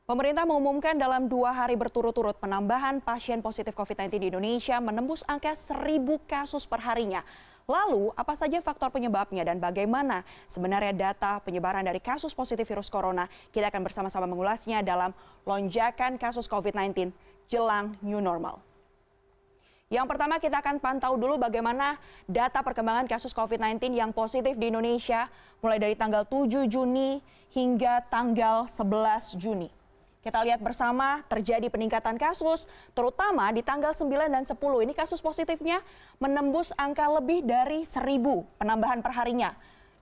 Pemerintah mengumumkan dalam 2 hari berturut-turut penambahan pasien positif COVID-19 di Indonesia menembus angka 1.000 kasus per harinya. Lalu, apa saja faktor penyebabnya dan bagaimana sebenarnya data penyebaran dari kasus positif virus corona? Kita akan bersama-sama mengulasnya dalam lonjakan kasus COVID-19 jelang new normal. Yang pertama kita akan pantau dulu bagaimana data perkembangan kasus COVID-19 yang positif di Indonesia mulai dari tanggal 7 Juni hingga tanggal 11 Juni. Kita lihat bersama terjadi peningkatan kasus, terutama di tanggal 9 dan 10. Ini kasus positifnya menembus angka lebih dari 1.000 penambahan perharinya.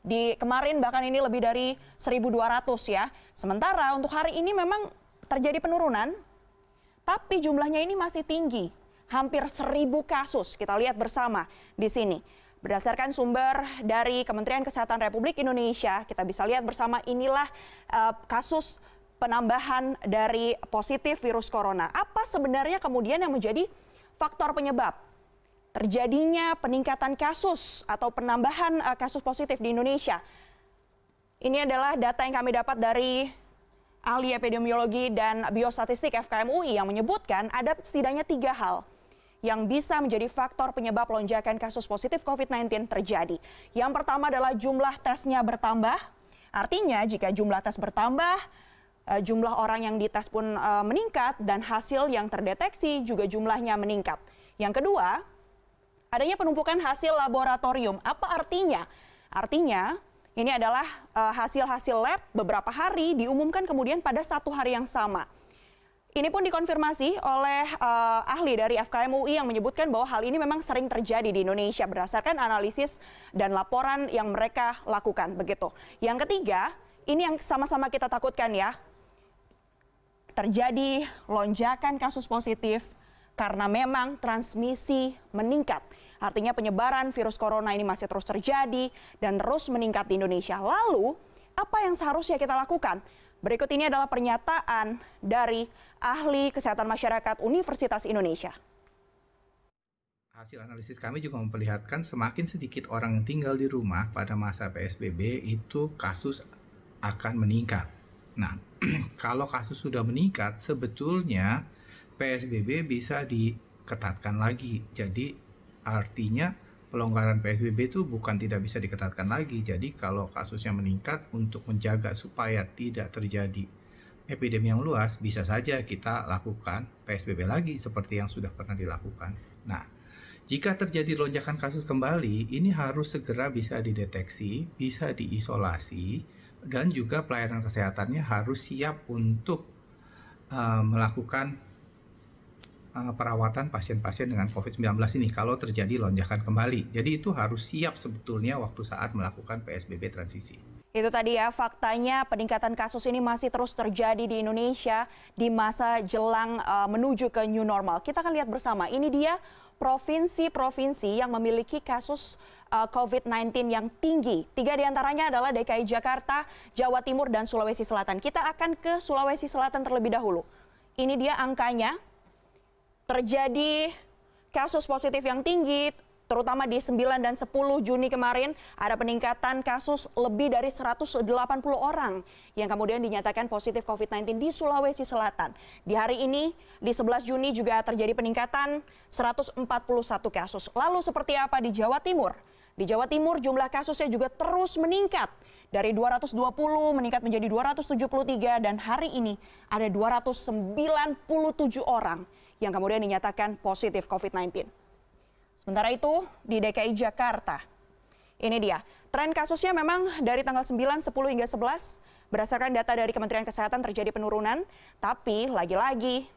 Di kemarin bahkan ini lebih dari 1.200 ya. Sementara untuk hari ini memang terjadi penurunan, tapi jumlahnya ini masih tinggi. Hampir 1.000 kasus, kita lihat bersama di sini. Berdasarkan sumber dari Kementerian Kesehatan Republik Indonesia, kita bisa lihat bersama inilah kasus penambahan dari positif virus corona. Apa sebenarnya kemudian yang menjadi faktor penyebab terjadinya peningkatan kasus atau penambahan kasus positif di Indonesia? Ini adalah data yang kami dapat dari ahli epidemiologi dan biostatistik FKM UI yang menyebutkan ada setidaknya 3 hal yang bisa menjadi faktor penyebab lonjakan kasus positif COVID-19 terjadi. Yang pertama adalah jumlah tesnya bertambah. Artinya jika jumlah tes bertambah, jumlah orang yang dites pun meningkat dan hasil yang terdeteksi juga jumlahnya meningkat. Yang kedua, adanya penumpukan hasil laboratorium. Apa artinya? Artinya ini adalah hasil-hasil lab beberapa hari diumumkan kemudian pada satu hari yang sama. Ini pun dikonfirmasi oleh ahli dari FKM UI yang menyebutkan bahwa hal ini memang sering terjadi di Indonesia berdasarkan analisis dan laporan yang mereka lakukan. Begitu. Yang ketiga, ini yang sama-sama kita takutkan ya. Terjadi lonjakan kasus positif karena memang transmisi meningkat. Artinya penyebaran virus corona ini masih terus terjadi dan terus meningkat di Indonesia. Lalu, apa yang seharusnya kita lakukan? Berikut ini adalah pernyataan dari ahli kesehatan masyarakat Universitas Indonesia. Hasil analisis kami juga memperlihatkan semakin sedikit orang yang tinggal di rumah pada masa PSBB itu kasus akan meningkat. Nah, kalau kasus sudah meningkat, sebetulnya PSBB bisa diketatkan lagi. Jadi artinya pelonggaran PSBB itu bukan tidak bisa diketatkan lagi. Jadi kalau kasusnya meningkat, untuk menjaga supaya tidak terjadi epidemi yang luas, bisa saja kita lakukan PSBB lagi seperti yang sudah pernah dilakukan. Nah, jika terjadi lonjakan kasus kembali, ini harus segera bisa dideteksi, bisa diisolasi, dan juga pelayanan kesehatannya harus siap untuk melakukan perawatan pasien-pasien dengan COVID-19 ini kalau terjadi lonjakan kembali. Jadi itu harus siap sebetulnya waktu saat melakukan PSBB transisi. Itu tadi ya faktanya peningkatan kasus ini masih terus terjadi di Indonesia di masa jelang menuju ke new normal. Kita akan lihat bersama, ini dia provinsi-provinsi yang memiliki kasus COVID-19 yang tinggi. 3 diantaranya adalah DKI Jakarta, Jawa Timur, dan Sulawesi Selatan. Kita akan ke Sulawesi Selatan terlebih dahulu. Ini dia angkanya. Terjadi kasus positif yang tinggi, terutama di 9 dan 10 Juni kemarin, ada peningkatan kasus lebih dari 180 orang yang kemudian dinyatakan positif COVID-19 di Sulawesi Selatan. Di hari ini, di 11 Juni juga terjadi peningkatan 141 kasus. Lalu seperti apa di Jawa Timur? Di Jawa Timur jumlah kasusnya juga terus meningkat. Dari 220 meningkat menjadi 273 dan hari ini ada 297 orang yang kemudian dinyatakan positif COVID-19. Sementara itu di DKI Jakarta, ini dia. Tren kasusnya memang dari tanggal 9, 10 hingga 11 berdasarkan data dari Kementerian Kesehatan terjadi penurunan. Tapi lagi-lagi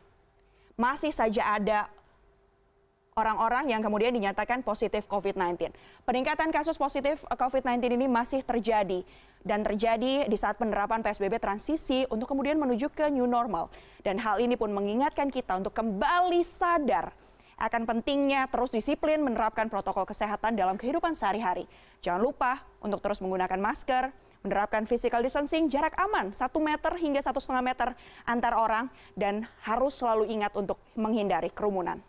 masih saja ada orang-orang yang kemudian dinyatakan positif COVID-19. Peningkatan kasus positif COVID-19 ini masih terjadi dan terjadi di saat penerapan PSBB transisi untuk kemudian menuju ke new normal. Dan hal ini pun mengingatkan kita untuk kembali sadar akan pentingnya terus disiplin menerapkan protokol kesehatan dalam kehidupan sehari-hari. Jangan lupa untuk terus menggunakan masker, menerapkan physical distancing, jarak aman 1 meter hingga 1,5 meter antar orang, dan harus selalu ingat untuk menghindari kerumunan.